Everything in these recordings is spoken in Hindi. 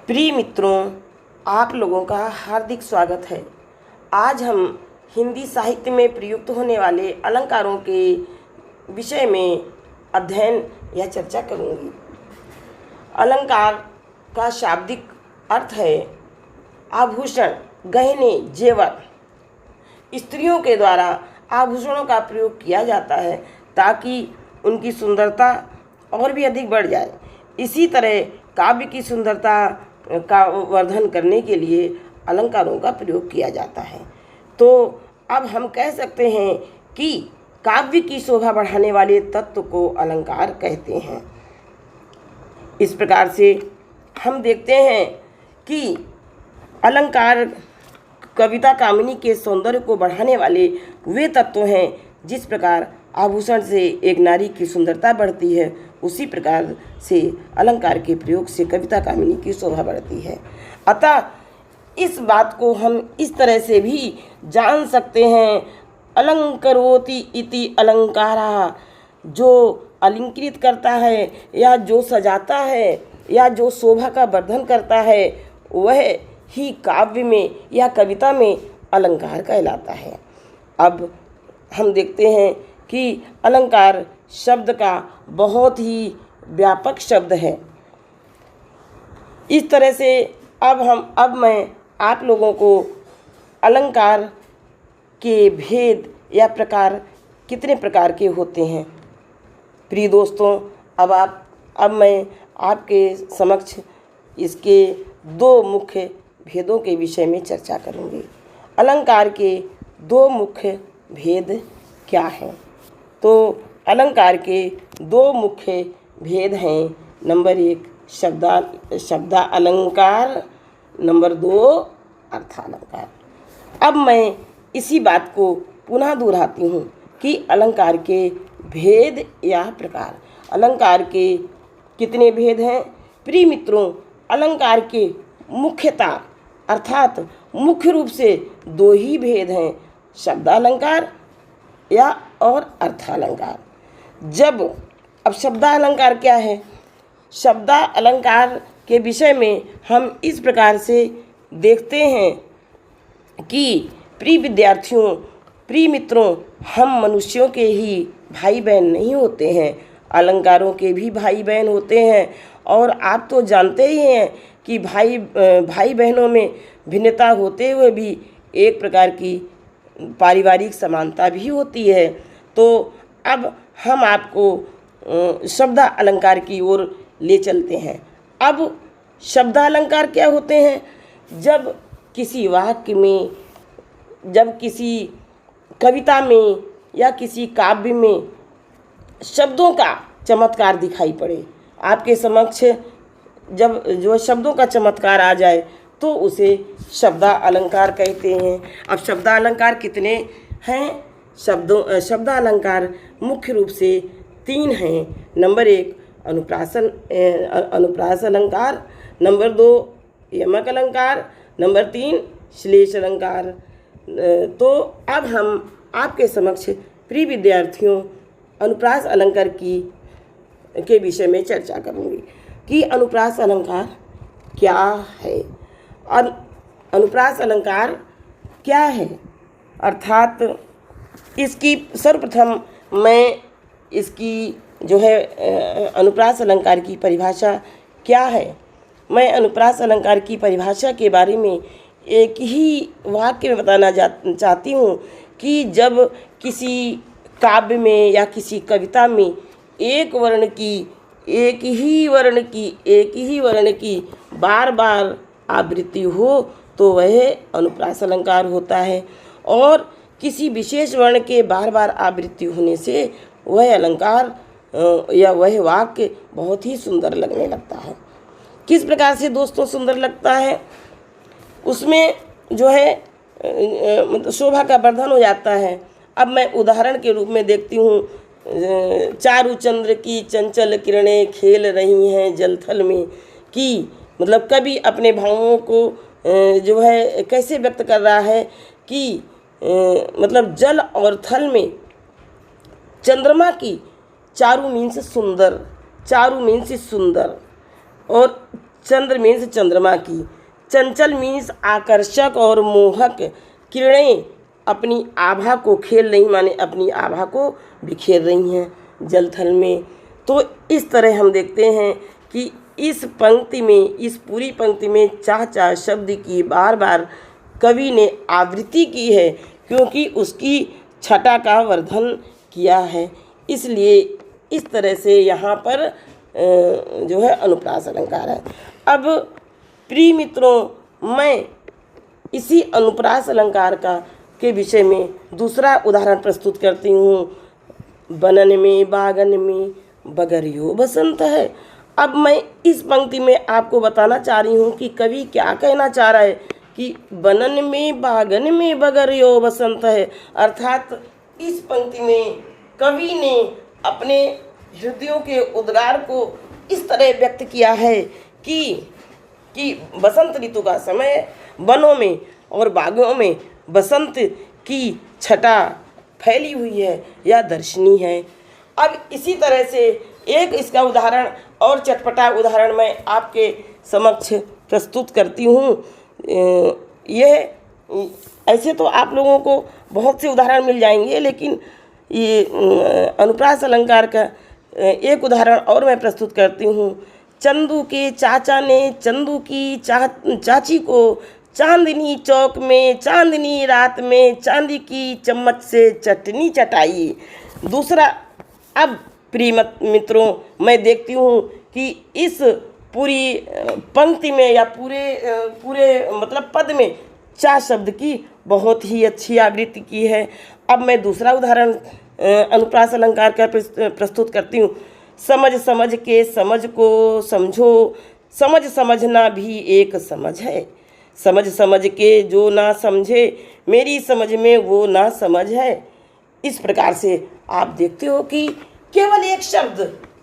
प्रिय मित्रों, आप लोगों का हार्दिक स्वागत है। आज हम हिंदी साहित्य में प्रयुक्त होने वाले अलंकारों के विषय में अध्ययन या चर्चा करूंगी। अलंकार का शाब्दिक अर्थ है आभूषण, गहने, जेवर। स्त्रियों के द्वारा आभूषणों का प्रयोग किया जाता है ताकि उनकी सुंदरता और भी अधिक बढ़ जाए। इसी तरह काव्य की सुंदरता का वर्धन करने के लिए अलंकारों का प्रयोग किया जाता है। तो अब हम कह सकते हैं कि काव्य की शोभा बढ़ाने वाले तत्व को अलंकार कहते हैं। इस प्रकार से हम देखते हैं कि अलंकार कविता कामिनी के सौंदर्य को बढ़ाने वाले वे तत्व हैं। जिस प्रकार आभूषण से एक नारी की सुंदरता बढ़ती है, उसी प्रकार से अलंकार के प्रयोग से कविता कामिनी की शोभा बढ़ती है। अतः इस बात को हम इस तरह से भी जान सकते हैं, अलंकरोति इति अलंकारा, जो अलंकृत करता है या जो सजाता है या जो शोभा का वर्धन करता है, वह ही काव्य में या कविता में अलंकार कहलाता है। अब हम देखते हैं कि अलंकार शब्द का बहुत ही व्यापक शब्द है। इस तरह से अब मैं आप लोगों को अलंकार के भेद या प्रकार कितने प्रकार के होते हैं। प्रिय दोस्तों, अब मैं आपके समक्ष इसके दो मुख्य भेदों के विषय में चर्चा करूंगी। अलंकार के दो मुख्य भेद क्या हैं? तो अलंकार के दो मुख्य भेद हैं। नंबर 1 शब्दालंकार, नंबर 2 अर्थालंकार। अब मैं इसी बात को पुनः दोहराती हूँ कि अलंकार के भेद या प्रकार। अलंकार के कितने भेद हैं? प्रिय मित्रों, अलंकार के मुख्यतः अर्थात मुख्य रूप से दो ही भेद हैं, शब्दालंकार या और अर्थालंकार। अब शब्दालंकार क्या है? शब्दालंकार के विषय में हम इस प्रकार से देखते हैं कि प्रिय विद्यार्थियों, प्रिय मित्रों, हम मनुष्यों के ही भाई बहन नहीं होते हैं, अलंकारों के भी भाई बहन होते हैं। और आप तो जानते ही हैं कि भाई बहनों में भिन्नता होते हुए भी एक प्रकार की पारिवारिक समानता भी होती है। तो अब हम आपको शब्दालंकार की ओर ले चलते हैं। अब शब्दालंकार क्या होते हैं? जब किसी वाक्य में, जब किसी कविता में या किसी काव्य में शब्दों का चमत्कार दिखाई पड़े, आपके समक्ष जब जो शब्दों का चमत्कार आ जाए तो उसे शब्दालंकार कहते हैं। अब शब्दालंकार कितने हैं? शब्दालंकार मुख्य रूप से 3 हैं। नंबर 1 अनुप्रास अलंकार, नंबर 2 यमक अलंकार, नंबर 3 श्लेष अलंकार। तो अब हम आपके समक्ष प्रिय विद्यार्थियों अनुप्रास अलंकार के विषय में चर्चा करूंगी कि अनुप्रास अलंकार क्या है। अनुप्रास अलंकार क्या है अर्थात इसकी सर्वप्रथम मैं इसकी जो है अनुप्रास अलंकार की परिभाषा क्या है, मैं अनुप्रास अलंकार की परिभाषा के बारे में एक ही वाक्य में बताना चाहती हूँ कि जब किसी काव्य में या किसी कविता में एक ही वर्ण की बार बार आवृत्ति हो तो वह अनुप्रास अलंकार होता है। और किसी विशेष वर्ण के बार बार आवृत्ति होने से वह अलंकार या वह वाक्य बहुत ही सुंदर लगने लगता है। किस प्रकार से दोस्तों सुंदर लगता है? उसमें जो है शोभा का वर्धन हो जाता है। अब मैं उदाहरण के रूप में देखती हूँ, चारु चंद्र की चंचल किरणें खेल रही हैं जलथल में, कि मतलब कवि अपने भावों को जो है कैसे व्यक्त कर रहा है कि मतलब जल और थल में चंद्रमा की चारु मीन्स सुंदर और चंद्र मीन्स चंद्रमा की, चंचल मीन्स आकर्षक और मोहक, किरणें अपनी आभा को खेल रही, माने अपनी आभा को बिखेर रही हैं जल थल में। तो इस तरह हम देखते हैं कि इस पंक्ति में, इस पूरी पंक्ति में चाह चाह शब्द की बार बार कवि ने आवृत्ति की है, क्योंकि उसकी छटा का वर्धन किया है। इसलिए इस तरह से यहाँ पर जो है अनुप्रास अलंकार है। अब प्रिय मित्रों, मैं इसी अनुप्रास अलंकार का के विषय में दूसरा उदाहरण प्रस्तुत करती हूँ। बनन में बागन में बगरियो बसंत है। अब मैं इस पंक्ति में आपको बताना चाह रही हूँ कि कवि क्या कहना चाह रहा है कि बनन में बागन में बगरियो बसंत है। अर्थात इस पंक्ति में कवि ने अपने हृदयों के उद्गार को इस तरह व्यक्त किया है कि बसंत ऋतु का समय, वनों में और बागों में बसंत की छटा फैली हुई है या दर्शनीय है। अब इसी तरह से एक इसका उदाहरण और चटपटा उदाहरण मैं आपके समक्ष प्रस्तुत करती हूँ। यह ऐसे तो आप लोगों को बहुत से उदाहरण मिल जाएंगे, लेकिन ये अनुप्रास अलंकार का एक उदाहरण और मैं प्रस्तुत करती हूँ। चंदू के चाचा ने चंदू की चाची को चांदनी चौक में चांदनी रात में चांदी की चम्मच से चटनी चटाई। दूसरा, अब प्रिय मित्रों, मैं देखती हूँ कि इस पूरी पंक्ति में या पूरे मतलब पद में चा शब्द की बहुत ही अच्छी आवृत्ति की है। अब मैं दूसरा उदाहरण अनुप्रास अलंकार का प्रस्तुत करती हूँ। समझ समझ के समझ को समझो, समझ समझना भी एक समझ है। समझ समझ के जो ना समझे, मेरी समझ में वो ना समझ है। इस प्रकार से आप देखते हो कि केवल एक शब्द,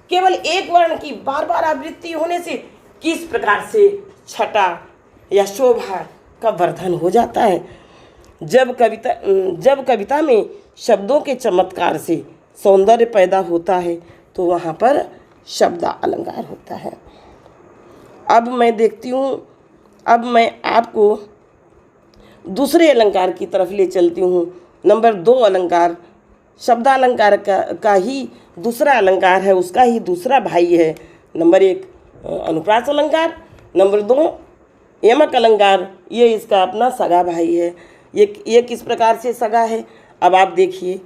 केवल एक वर्ण की बार बार आवृत्ति होने से किस प्रकार से छटा या शोभा का वर्धन हो जाता है। जब कविता में शब्दों के चमत्कार से सौंदर्य पैदा होता है तो वहाँ पर शब्द अलंकार होता है। अब मैं देखती हूँ, अब मैं आपको दूसरे अलंकार की तरफ ले चलती हूँ। नंबर 2 अलंकार, शब्दालंकार का ही दूसरा अलंकार है, उसका ही दूसरा भाई है। नंबर 1 अनुप्रास अलंकार, नंबर 2 यमक अलंकार, ये इसका अपना सगा भाई है। ये किस प्रकार से सगा है, अब आप देखिए,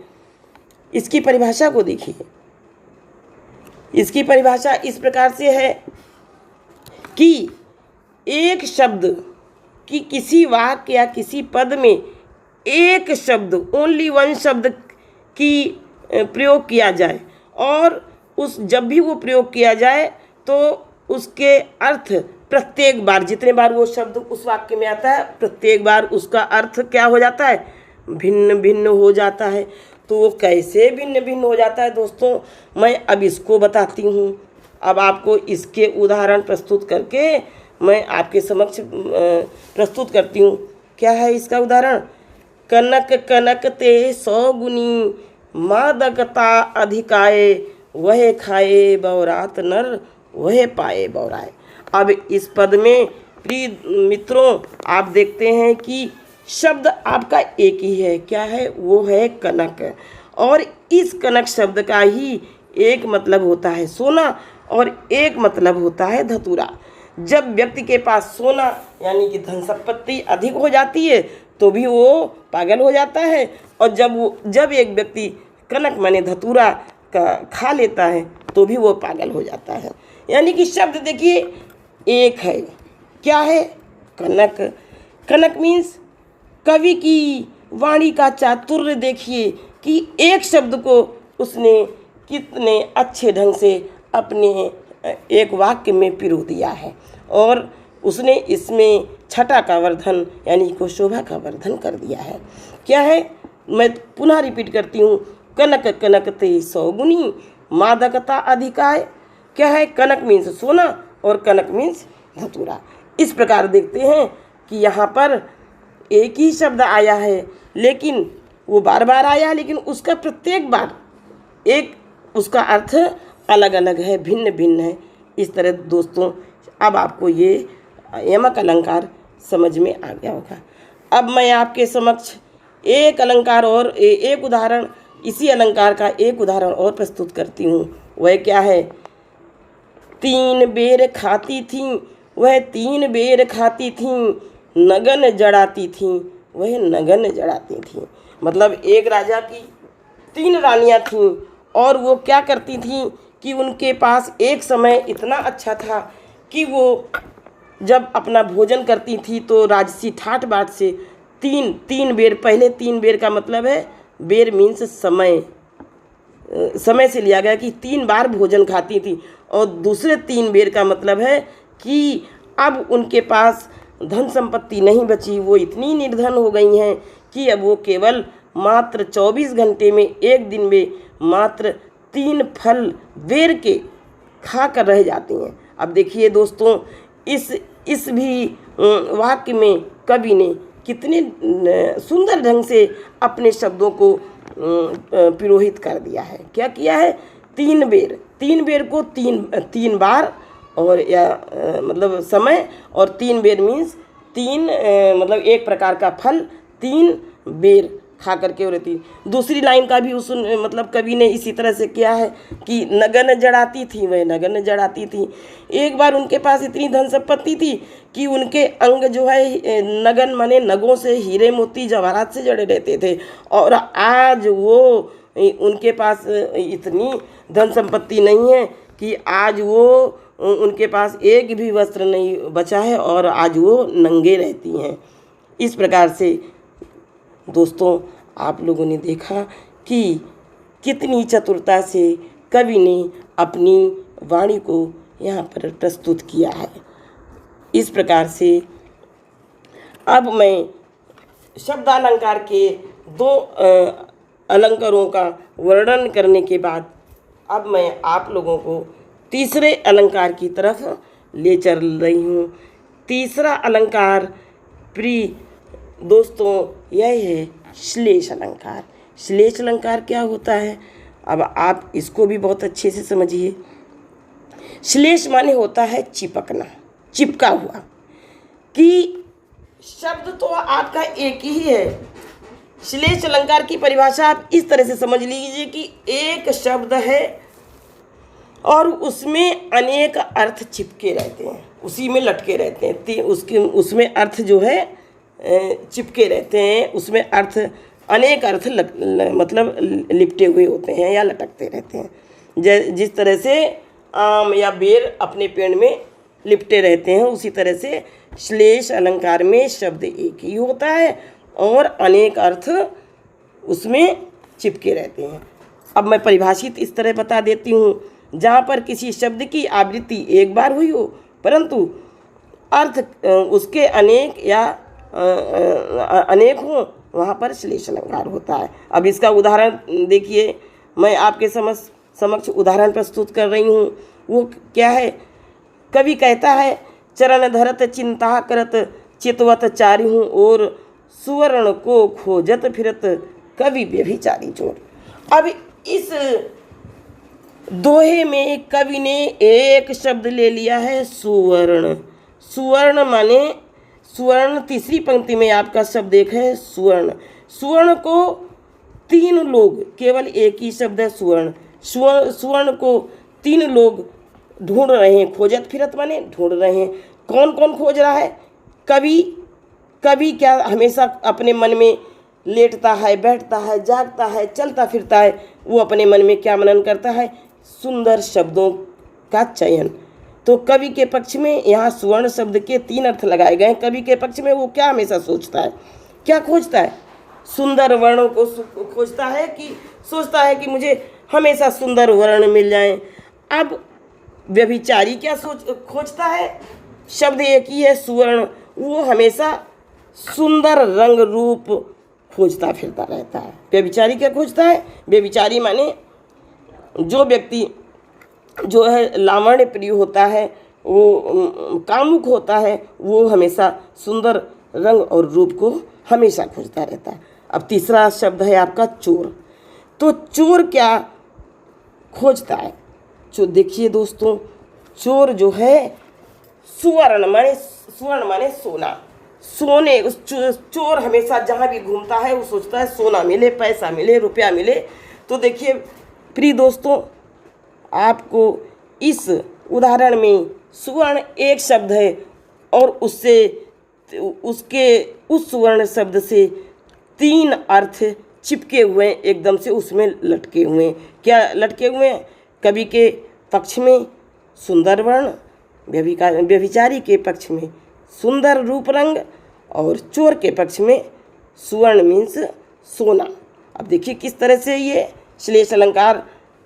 इसकी परिभाषा को देखिए। इसकी परिभाषा इस प्रकार से है कि एक शब्द की किसी वाक्य या किसी पद में एक शब्द, ओनली वन शब्द की प्रयोग किया जाए, और जब भी वो प्रयोग किया जाए तो उसके अर्थ प्रत्येक बार, जितने बार वो शब्द उस वाक्य में आता है, प्रत्येक बार उसका अर्थ क्या हो जाता है, भिन्न भिन्न हो जाता है। तो वो कैसे भिन्न भिन्न हो जाता है दोस्तों, मैं अब इसको बताती हूँ। अब आपको इसके उदाहरण प्रस्तुत करके मैं आपके समक्ष प्रस्तुत करती हूँ। क्या है इसका उदाहरण? कनक कनक ते 100 गुनी, मादकता अधिकाए, वह खाए बौरात नर, वह पाए बौराए। अब इस पद में प्रिय मित्रों, आप देखते हैं कि शब्द आपका एक ही है। क्या है? वो है कनक। और इस कनक शब्द का ही एक मतलब होता है सोना और एक मतलब होता है धतूरा। जब व्यक्ति के पास सोना यानी कि धन संपत्ति अधिक हो जाती है तो भी वो पागल हो जाता है, और जब एक व्यक्ति कनक माने धतूरा का खा लेता है तो भी वो पागल हो जाता है। यानी कि शब्द देखिए एक है। क्या है? कनक। कनक मीन्स कवि की वाणी का चातुर्य देखिए कि एक शब्द को उसने कितने अच्छे ढंग से अपने एक वाक्य में पिरो दिया है, और उसने इसमें छटा का वर्धन यानी को शोभा का वर्धन कर दिया है। क्या है? मैं पुनः रिपीट करती हूँ। कनक कनक ते 100 गुनी, मादकता अधिकाय। क्या है? कनक मीन्स सोना और कनक मीन्स धतूरा। इस प्रकार देखते हैं कि यहाँ पर एक ही शब्द आया है, लेकिन वो बार बार आया, लेकिन उसका प्रत्येक बार एक उसका अर्थ अलग अलग है, भिन्न भिन्न है। इस तरह दोस्तों अब आपको ये यमक अलंकार समझ में आ गया होगा। अब मैं आपके समक्ष एक अलंकार और एक उदाहरण, इसी अलंकार का एक उदाहरण और प्रस्तुत करती हूँ। वह क्या है? 3 बेर खाती थी वह 3 बेर खाती थी, नगन जड़ाती थी वह नगन जड़ाती थी। मतलब एक राजा की 3 रानियां थीं और वो क्या करती थीं कि उनके पास एक समय इतना अच्छा था कि वो जब अपना भोजन करती थी तो राजसी ठाट बाट से 3 बेर, पहले 3 बेर का मतलब है, बेर मीन्स समय, समय से लिया गया कि 3 बार भोजन खाती थी, और दूसरे 3 बेर का मतलब है कि अब उनके पास धन संपत्ति नहीं बची, वो इतनी निर्धन हो गई हैं कि अब वो केवल मात्र 24 घंटे में, एक दिन में मात्र 3 फल बेर के खा कर रह जाती हैं। अब देखिए दोस्तों, इस भी वाक्य में कवि ने कितने सुंदर ढंग से अपने शब्दों को पिरोहित कर दिया है। क्या किया है? 3 बेर को 3 बार, और या मतलब समय, और 3 बेर मीन्स 3 मतलब एक प्रकार का फल 3 बेर खा करके हो रहती। दूसरी लाइन का भी उस मतलब कवि ने इसी तरह से किया है कि नगन जड़ाती थी वह नगन जड़ाती थी। एक बार उनके पास इतनी धन संपत्ति थी कि उनके अंग जो है नगन माने नगों से, हीरे मोती जवाहरात से जड़े रहते थे, और आज वो उनके पास इतनी धन संपत्ति नहीं है कि आज वो उनके पास एक भी वस्त्र नहीं बचा है और आज वो नंगे रहती हैं। इस प्रकार से दोस्तों आप लोगों ने देखा कि कितनी चतुरता से कवि ने अपनी वाणी को यहाँ पर प्रस्तुत किया है। इस प्रकार से अब मैं शब्दालंकार के 2 अलंकारों का वर्णन करने के बाद अब मैं आप लोगों को तीसरे अलंकार की तरफ ले चल रही हूँ। तीसरा अलंकार प्रिय दोस्तों यह है श्लेष अलंकार। श्लेष अलंकार क्या होता है? अब आप इसको भी बहुत अच्छे से समझिए। श्लेष माने होता है चिपकना, चिपका हुआ, कि शब्द तो आपका एक ही है। श्लेष अलंकार की परिभाषा आप इस तरह से समझ लीजिए कि एक शब्द है और उसमें अनेक अर्थ चिपके रहते हैं, उसी में लटके रहते हैं, उसमें अर्थ जो है चिपके रहते हैं, उसमें अर्थ अनेक अर्थ मतलब लिपटे हुए होते हैं या लटकते रहते हैं। जिस तरह से आम या बेर अपने पेड़ में लिपटे रहते हैं, उसी तरह से श्लेष अलंकार में शब्द एक ही होता है और अनेक अर्थ उसमें चिपके रहते हैं। अब मैं परिभाषित इस तरह बता देती हूँ, जहाँ पर किसी शब्द की आवृत्ति एक बार हुई हो परंतु अर्थ उसके अनेक या अनेक हो, वहाँ पर श्लेष अलंकार होता है। अब इसका उदाहरण देखिए, मैं आपके समक्ष उदाहरण प्रस्तुत कर रही हूँ। वो क्या है? कवि कहता है, चरण धरत चिंता करत चितवत चारी हूँ और सुवर्ण को खोजत फिरत कवि व्यभिचारी चोर। अब इस दोहे में कवि ने एक शब्द ले लिया है सुवर्ण। सुवर्ण माने सुवर्ण, तीसरी पंक्ति में आपका शब्द एक है सुवर्ण। सुवर्ण को 3 लोग, केवल एक ही शब्द है सुवर्ण। सुवर्ण को 3 लोग ढूंढ रहे हैं, खोजत फिरत माने ढूंढ रहे हैं। कौन कौन खोज रहा है? कवि क्या हमेशा अपने मन में लेटता है, बैठता है, जागता है, चलता फिरता है। वो अपने मन में क्या मनन करता है? सुंदर शब्दों का चयन। तो कवि के पक्ष में यहाँ सुवर्ण शब्द के 3 अर्थ लगाए गए हैं। कवि के पक्ष में वो क्या हमेशा सोचता है? क्या खोजता है? सुंदर वर्णों को खोजता है कि सोचता है कि मुझे हमेशा सुंदर वर्ण मिल जाएं। अब व्यभिचारी क्या खोजता है? शब्द एक ही है सुवर्ण, वो हमेशा सुंदर रंग रूप खोजता फिरता रहता है। व्यभिचारी क्या खोजता है? व्यभिचारी माने जो व्यक्ति जो है लावण्य प्रिय होता है, वो कामुक होता है, वो हमेशा सुंदर रंग और रूप को हमेशा खोजता रहता है। अब तीसरा शब्द है आपका चोर। तो चोर क्या खोजता है? जो देखिए दोस्तों, चोर जो है सुवर्ण माने सोना। सोने चोर हमेशा जहाँ भी घूमता है वो सोचता है सोना मिले, पैसा मिले, रुपया मिले। तो देखिए प्रिय दोस्तों, आपको इस उदाहरण में सुवर्ण एक शब्द है और उस सुवर्ण शब्द से 3 अर्थ चिपके हुए हैं, एकदम से उसमें लटके हुए हैं। क्या लटके हुए हैं? कवि के पक्ष में सुंदर वर्ण, व्यभिचारी के पक्ष में सुंदर रूप रंग और चोर के पक्ष में सुवर्ण मीन्स सोना। अब देखिए किस तरह से ये श्लेष अलंकार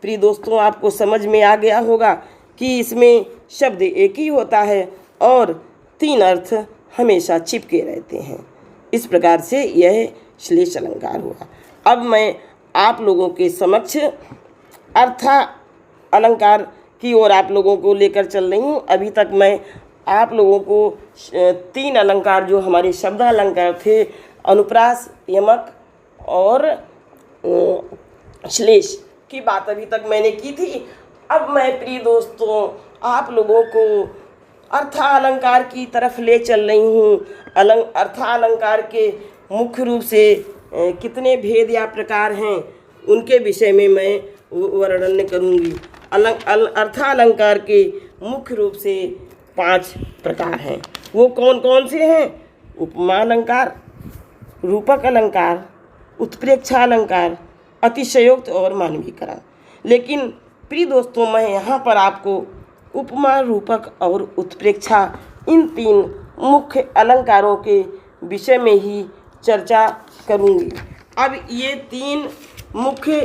प्रिय दोस्तों आपको समझ में आ गया होगा कि इसमें शब्द एक ही होता है और 3 अर्थ हमेशा चिपके रहते हैं। इस प्रकार से यह श्लेष अलंकार हुआ। अब मैं आप लोगों के समक्ष अर्थ अलंकार की ओर आप लोगों को लेकर चल रही हूँ। अभी तक मैं आप लोगों को 3 अलंकार जो हमारे शब्द अलंकार थे, अनुप्रास, यमक और श्लेष की बात अभी तक मैंने की थी। अब मैं प्रिय दोस्तों आप लोगों को अर्थालंकार की तरफ ले चल रही हूँ। अर्थालंकार के मुख्य रूप से कितने भेद या प्रकार हैं उनके विषय में मैं वर्णन करूँगी। अर्थालंकार के मुख्य रूप से 5 प्रकार हैं। वो कौन कौन से हैं? उपमा अलंकार, रूपक अलंकार, उत्प्रेक्षा अलंकार, अतिशयोक्त और मानवीकरण। लेकिन प्रिय दोस्तों मैं यहाँ पर आपको उपमा, रूपक और उत्प्रेक्षा इन 3 मुख्य अलंकारों के विषय में ही चर्चा करूँगी। अब ये 3 मुख्य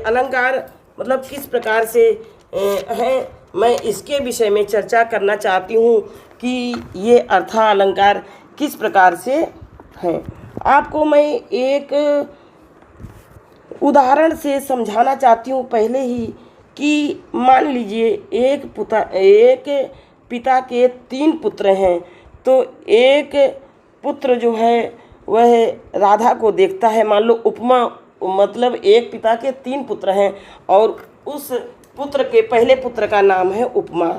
अलंकार मतलब किस प्रकार से हैं, मैं इसके विषय में चर्चा करना चाहती हूँ कि ये अर्थालंकार किस प्रकार से हैं। आपको मैं एक उदाहरण से समझाना चाहती हूँ पहले ही कि मान लीजिए एक पिता के 3 पुत्र हैं। तो एक पुत्र जो है वह राधा को देखता है। मान लो उपमा मतलब एक पिता के 3 पुत्र हैं और उस पुत्र के पहले पुत्र का नाम है उपमा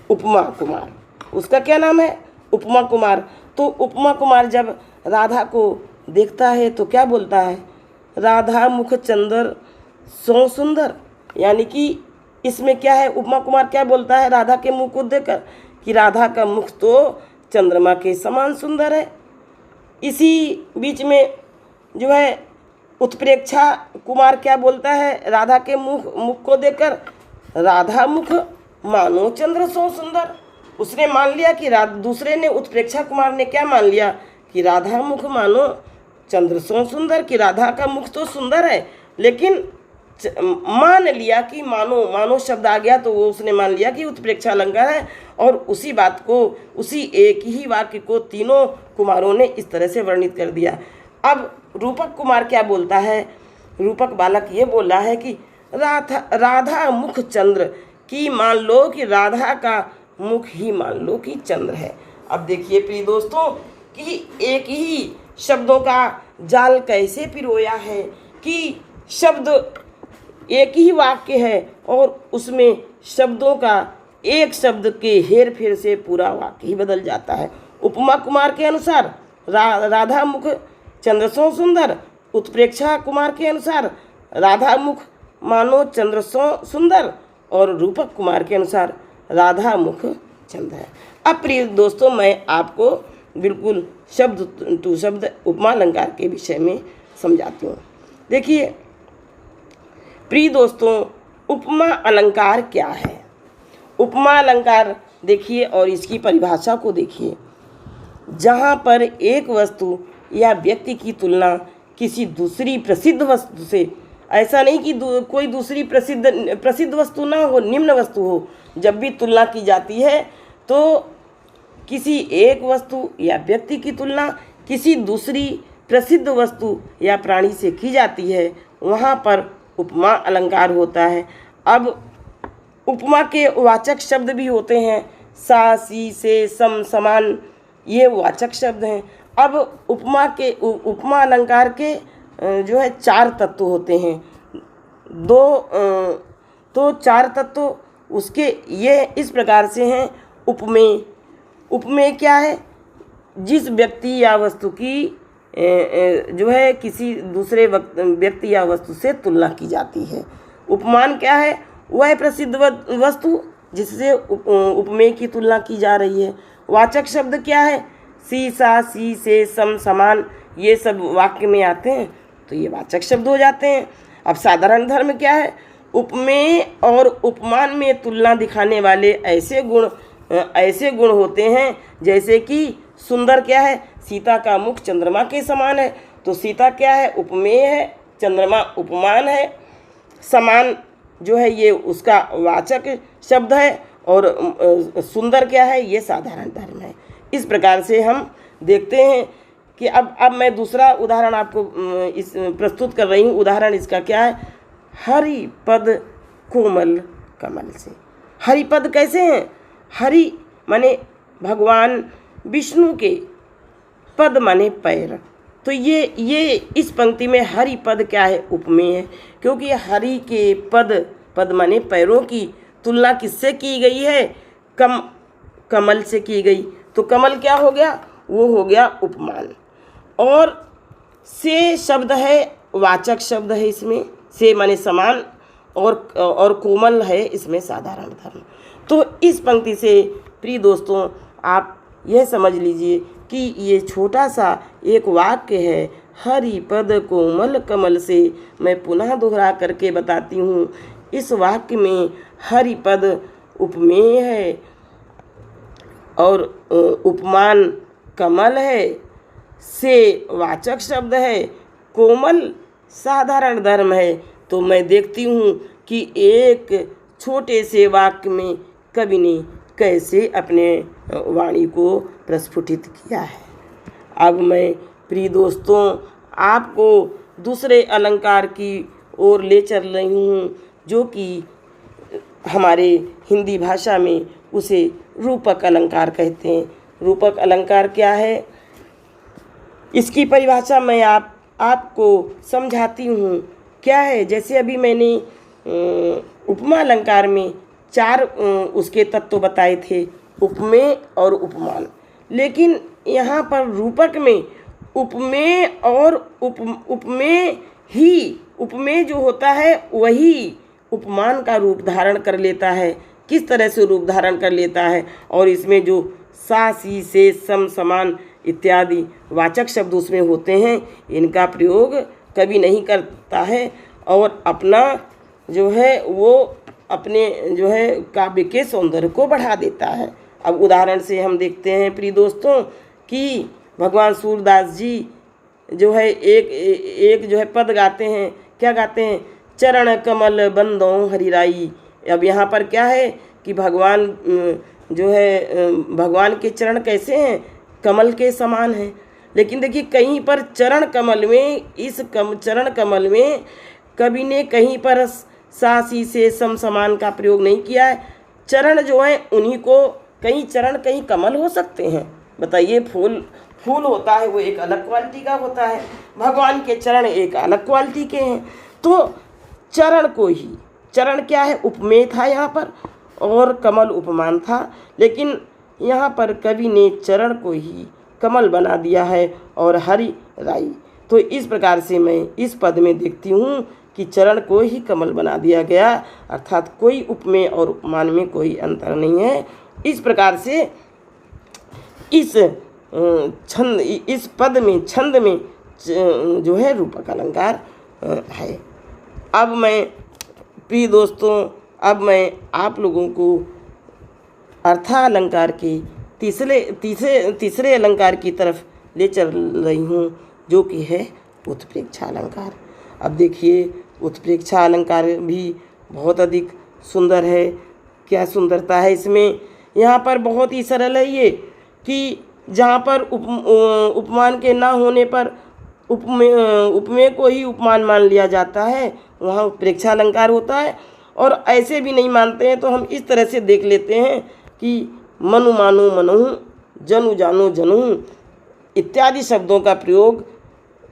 कुमार। उसका क्या नाम है? उपमा कुमार। तो उपमा कुमार जब राधा को देखता है तो क्या बोलता है? राधा मुख चंद्र सो सुंदर। यानी कि इसमें क्या है, उपमा कुमार क्या बोलता है राधा के मुख को देखकर कि राधा का मुख तो चंद्रमा के समान सुंदर है। इसी बीच में जो है उत्प्रेक्षा कुमार क्या बोलता है राधा के मुख को देखकर? राधा मुख मानो चंद्र सो सुंदर। उसने मान लिया कि दूसरे ने उत्प्रेक्षा कुमार ने क्या मान लिया कि राधा मुख मानो चंद्र सो सुंदर, कि राधा का मुख तो सुंदर है, लेकिन मान लिया कि मानो शब्द आ गया तो वो उसने मान लिया कि उत्प्रेक्षा अलंकार है। और उसी बात को, उसी एक ही वाक्य को तीनों कुमारों ने इस तरह से वर्णित कर दिया। अब रूपक कुमार क्या बोलता है? रूपक बालक ये बोल रहा है कि राधा मुख चंद्र, कि मान लो कि राधा का मुख ही मान लो कि चंद्र है। अब देखिए प्रिय दोस्तों कि एक ही शब्दों का जाल कैसे पिरोया है कि शब्द एक ही वाक्य है और उसमें शब्दों का एक शब्द के हेर फेर से पूरा वाक्य ही बदल जाता है। उपमा कुमार के अनुसार राधा मुख चंद्र सो सुंदर, उत्प्रेक्षा कुमार के अनुसार राधा मुख मानो चंद्र सो सुंदर, और रूपक कुमार के अनुसार राधा मुख चंद्र है। अब प्रिय दोस्तों मैं आपको बिल्कुल शब्द टू शब्द उपमा अलंकार के विषय में समझाती हूँ। देखिए प्रिय दोस्तों उपमा अलंकार क्या है? उपमा अलंकार देखिए और इसकी परिभाषा को देखिए। जहाँ पर एक वस्तु या व्यक्ति की तुलना किसी दूसरी प्रसिद्ध वस्तु से, ऐसा नहीं कि कोई दूसरी प्रसिद्ध वस्तु ना हो, निम्न वस्तु हो, जब भी तुलना की जाती है तो किसी एक वस्तु या व्यक्ति की तुलना किसी दूसरी प्रसिद्ध वस्तु या प्राणी से की जाती है, वहाँ पर उपमा अलंकार होता है। अब उपमा के वाचक शब्द भी होते हैं, सा, सी, से, सम, समान, ये वाचक शब्द हैं। अब उपमा अलंकार के जो है 4 तत्व होते हैं। तो 4 तत्व उसके ये इस प्रकार से हैं उपमेय। उपमेय क्या है? जिस व्यक्ति या वस्तु की जो है किसी दूसरे व्यक्ति या वस्तु से तुलना की जाती है। उपमान क्या है? वह प्रसिद्ध वस्तु जिससे उपमेय की तुलना की जा रही है। वाचक शब्द क्या है? सी, सा, सी, से, सम, समान, ये सब वाक्य में आते हैं तो ये वाचक शब्द हो जाते हैं। अब साधारण धर्म क्या है? उपमेय और उपमान में तुलना दिखाने वाले ऐसे गुण होते हैं जैसे कि सुंदर क्या है? सीता का मुख चंद्रमा के समान है, तो सीता क्या है? उपमेय है, चंद्रमा उपमान है। समान जो है ये उसका वाचक शब्द है और सुंदर क्या है? ये साधारण धर्म है। इस प्रकार से हम देखते हैं कि अब मैं दूसरा उदाहरण आपको इस प्रस्तुत कर रही हूँ। उदाहरण इसका क्या है? हरिपद कोमल कमल से। हरिपद कैसे हैं? हरि माने भगवान विष्णु के, पद माने पैर, तो ये इस पंक्ति में हरिपद क्या है? उपमेय है, क्योंकि हरि के पद माने पैरों की तुलना किससे की गई है? कमल से की गई। तो कमल क्या हो गया? वो हो गया उपमान। और से शब्द है वाचक शब्द है, इसमें से माने समान और कोमल है इसमें साधारण धर्म। तो इस पंक्ति से प्रिय दोस्तों आप यह समझ लीजिए कि ये छोटा सा एक वाक्य है, हरिपद कोमल कमल से। मैं पुनः दोहरा करके बताती हूँ, इस वाक्य में हरिपद उपमेय है और उपमान कमल है, से वाचक शब्द है, कोमल साधारण धर्म है। तो मैं देखती हूँ कि एक छोटे से वाक्य में कवि ने कैसे अपने वाणी को प्रस्फुटित किया है। अब मैं प्रिय दोस्तों आपको दूसरे अलंकार की ओर ले चल रही हूँ, जो कि हमारे हिंदी भाषा में उसे रूपक अलंकार कहते हैं। रूपक अलंकार क्या है? इसकी परिभाषा मैं आपको समझाती हूँ। क्या है? जैसे अभी मैंने उपमा अलंकार में 4 उसके तत्व बताए थे, उपमेय और उपमान। लेकिन यहाँ पर रूपक में उपमेय और उपमेय जो होता है वही उपमान का रूप धारण कर लेता है। किस तरह से रूप धारण कर लेता है? और इसमें जो सा, सी, से, सम, समान इत्यादि वाचक शब्द उसमें होते हैं, इनका प्रयोग कभी नहीं करता है और अपना जो है वो अपने जो है काव्य के सौंदर्य को बढ़ा देता है। अब उदाहरण से हम देखते हैं प्रिय दोस्तों कि भगवान सूरदास जी जो है एक जो है पद गाते हैं। क्या गाते हैं? चरण कमल बंदों हरिराई। अब यहाँ पर क्या है कि भगवान जो है भगवान के चरण कैसे हैं? कमल के समान हैं। लेकिन देखिए कहीं पर चरण कमल में, चरण कमल में कवि ने कहीं पर सा, सी, से, सम, समान का प्रयोग नहीं किया है। चरण जो है उन्हीं को, कहीं चरण कहीं कमल हो सकते हैं। बताइए, फूल होता है वो एक अलग क्वालिटी का होता है, भगवान के चरण एक अलग क्वालिटी के हैं। तो चरण को ही, चरण क्या है? उपमेय था यहाँ पर और कमल उपमान था। लेकिन यहाँ पर कवि ने चरण को ही कमल बना दिया है और हरि राई। तो इस प्रकार से मैं इस पद में देखती हूँ कि चरण को ही कमल बना दिया गया, अर्थात कोई उपमेय और उपमान में कोई अंतर नहीं है। इस प्रकार से इस पद में, छंद में जो है रूपक अलंकार है। अब मैं प्रिय दोस्तों आप लोगों को अर्थालंकार के तीसरे अलंकार की तरफ ले चल रही हूँ, जो कि है उत्प्रेक्षा अलंकार। अब देखिए, उत्प्रेक्षा अलंकार भी बहुत अधिक सुंदर है। क्या सुंदरता है इसमें! यहाँ पर बहुत ही सरल है ये कि जहाँ पर उपमान के ना होने पर उपमेय को ही उपमान मान लिया जाता है, वहाँ उत्प्रेक्षा अलंकार होता है। और ऐसे भी नहीं मानते हैं तो हम इस तरह से देख लेते हैं कि मनु मानो मनहु, जनु जानो जनहु इत्यादि शब्दों का प्रयोग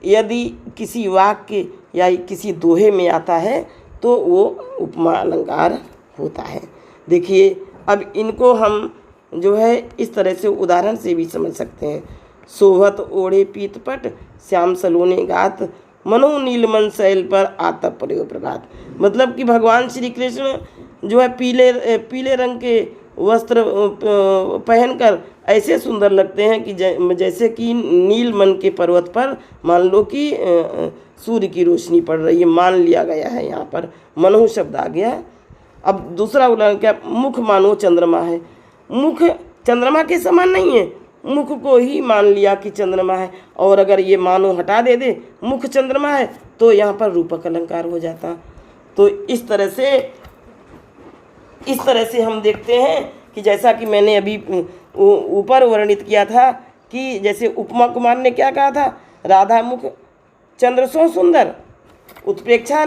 यदि किसी वाक्य या किसी दोहे में आता है तो वो उपमा अलंकार होता है। देखिए, अब इनको हम जो है इस तरह से उदाहरण से भी समझ सकते हैं। सोहत ओढ़े पीतपट, श्याम सलोने गात, मनो नीलमन शैल पर आतप पड़े प्रभात। मतलब कि भगवान श्री कृष्ण जो है पीले रंग के वस्त्र पहनकर ऐसे सुंदर लगते हैं कि जैसे कि नीलमन के पर्वत पर मान लो कि सूर्य की रोशनी पड़ रही है। मान लिया गया है, यहाँ पर मनो शब्द आ गया है। अब दूसरा उदाहरण क्या, मुख मानो चंद्रमा है। मुख चंद्रमा के समान नहीं है, मुख को ही मान लिया कि चंद्रमा है, और अगर ये मानो हटा दे मुख चंद्रमा है तो यहाँ पर रूपक अलंकार हो जाता। तो इस तरह से हम देखते हैं कि जैसा कि मैंने अभी ऊपर वर्णित किया था कि जैसे उपमा कुमार ने क्या कहा था, राधा मुख चंद्र सो सुंदर, उत्प्रेक्षा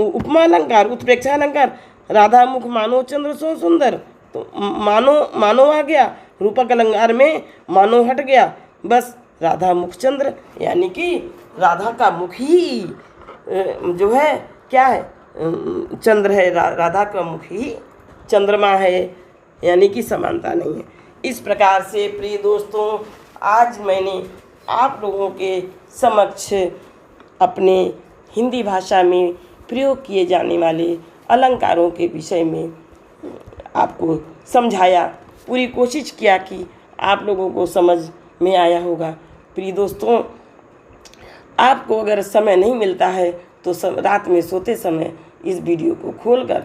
उपमा अलंकार उत्प्रेक्षा अलंकार, राधा मुख मानो चंद्र सो सुंदर। तो मानो आ गया, रूपक अलंकार में मानो हट गया, बस राधा मुख चंद्र, यानी कि राधा का मुख ही जो है क्या है, चंद्र है। राधा का मुख ही चंद्रमा है, यानी कि समानता नहीं है। इस प्रकार से प्रिय दोस्तों, आज मैंने आप लोगों के समक्ष अपने हिंदी भाषा में प्रयोग किए जाने वाले अलंकारों के विषय में आपको समझाया। पूरी कोशिश किया कि आप लोगों को समझ में आया होगा। प्रिय दोस्तों, आपको अगर समय नहीं मिलता है तो रात में सोते समय इस वीडियो को खोलकर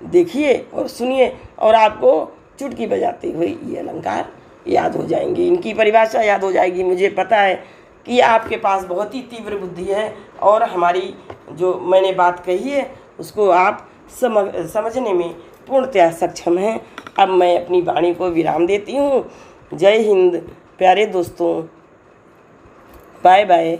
देखिए और सुनिए, और आपको चुटकी बजाते हुए ये अलंकार याद हो जाएंगे, इनकी परिभाषा याद हो जाएगी। मुझे पता है कि आपके पास बहुत ही तीव्र बुद्धि है और हमारी जो मैंने बात कही है उसको आप समझने में पूर्णतः सक्षम हैं। अब मैं अपनी वाणी को विराम देती हूँ। जय हिंद प्यारे दोस्तों, बाय बाय।